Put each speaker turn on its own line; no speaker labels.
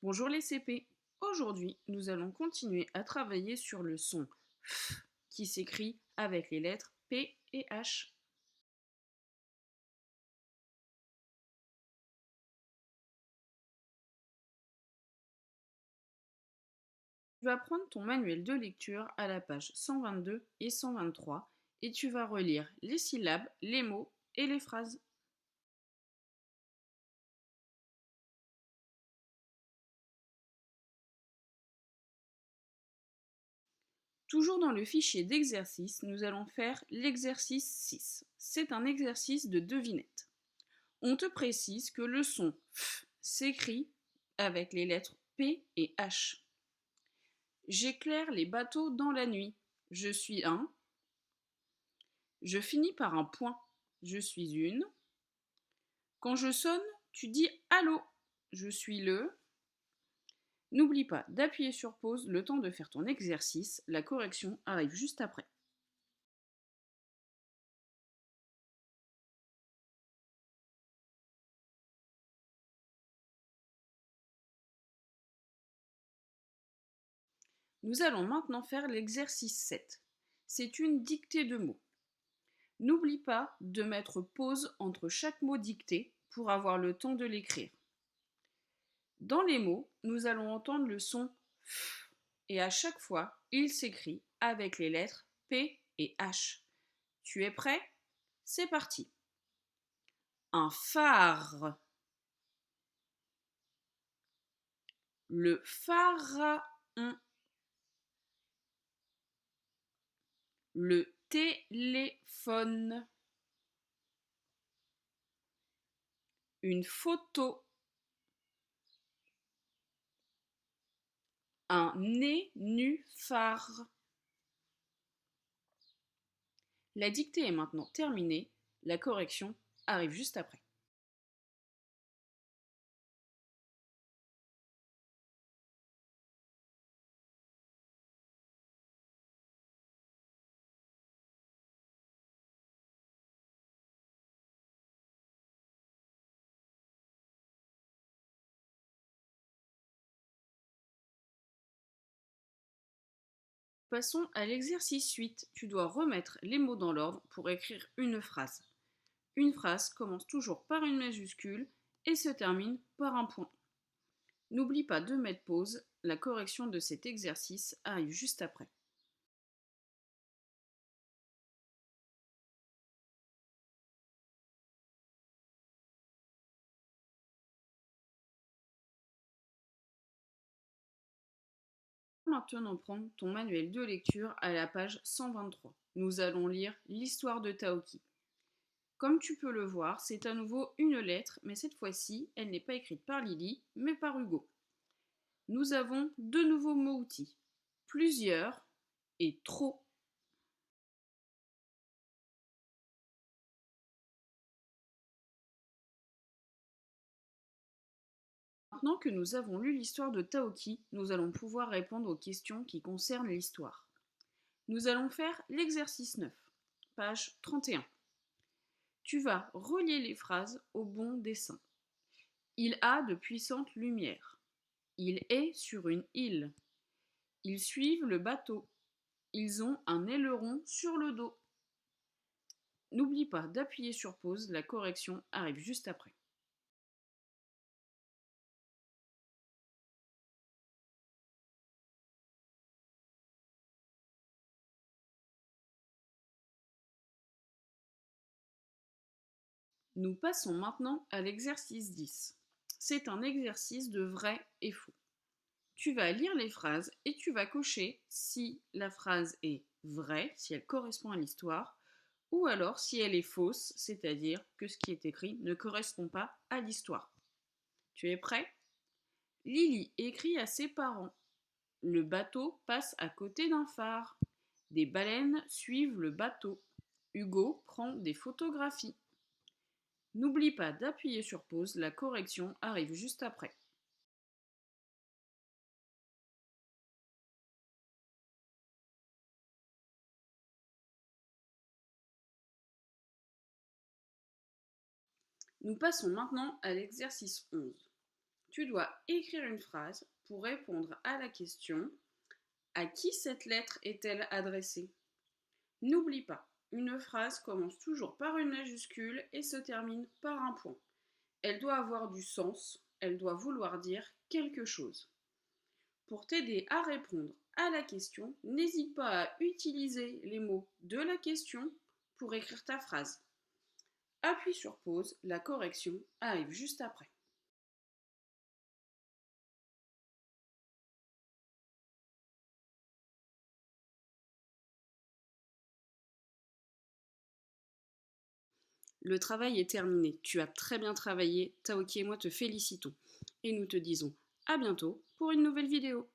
Bonjour les CP. Aujourd'hui, nous allons continuer à travailler sur le son F qui s'écrit avec les lettres P et H. Tu vas prendre ton manuel de lecture à la page 122 et 123 et tu vas relire les syllabes, les mots et les phrases. Toujours dans le fichier d'exercice, nous allons faire l'exercice 6. C'est un exercice de devinette. On te précise que le son F s'écrit avec les lettres P et H. J'éclaire les bateaux dans la nuit. Je suis un. Je finis par un point. Je suis une. Quand je sonne, tu dis allô. Je suis le. N'oublie pas d'appuyer sur pause le temps de faire ton exercice. La correction arrive juste après. Nous allons maintenant faire l'exercice 7. C'est une dictée de mots. N'oublie pas de mettre pause entre chaque mot dicté pour avoir le temps de l'écrire. Dans les mots, nous allons entendre le son F et à chaque fois, il s'écrit avec les lettres P et H. Tu es prêt? C'est parti. Un phare. Le pharaon. Le téléphone. Une photo. Un nénuphar. La dictée est maintenant terminée. La correction arrive juste après. Passons à l'exercice 8. Tu dois remettre les mots dans l'ordre pour écrire une phrase. Une phrase commence toujours par une majuscule et se termine par un point. N'oublie pas de mettre pause, la correction de cet exercice arrive juste après. Maintenant prendre ton manuel de lecture à la page 123. Nous allons lire l'histoire de Taoki. Comme tu peux le voir, c'est à nouveau une lettre, mais cette fois-ci, elle n'est pas écrite par Lily, mais par Hugo. Nous avons deux nouveaux mots-outils, plusieurs et trop. Maintenant que nous avons lu l'histoire de Taoki, nous allons pouvoir répondre aux questions qui concernent l'histoire. Nous allons faire l'exercice 9, page 31. Tu vas relier les phrases au bon dessin. Il a de puissantes lumières. Il est sur une île. Ils suivent le bateau. Ils ont un aileron sur le dos. N'oublie pas d'appuyer sur pause, la correction arrive juste après. Nous passons maintenant à l'exercice 10. C'est un exercice de vrai et faux. Tu vas lire les phrases et tu vas cocher si la phrase est vraie, si elle correspond à l'histoire, ou alors si elle est fausse, c'est-à-dire que ce qui est écrit ne correspond pas à l'histoire. Tu es prêt? Lily écrit à ses parents. Le bateau passe à côté d'un phare. Des baleines suivent le bateau. Hugo prend des photographies. N'oublie pas d'appuyer sur pause, la correction arrive juste après. Nous passons maintenant à l'exercice 11. Tu dois écrire une phrase pour répondre à la question: à qui cette lettre est-elle adressée? N'oublie pas, une phrase commence toujours par une majuscule et se termine par un point. Elle doit avoir du sens, elle doit vouloir dire quelque chose. Pour t'aider à répondre à la question, n'hésite pas à utiliser les mots de la question pour écrire ta phrase. Appuie sur pause, la correction arrive juste après. Le travail est terminé, tu as très bien travaillé, Taoki et moi te félicitons. Et nous te disons à bientôt pour une nouvelle vidéo.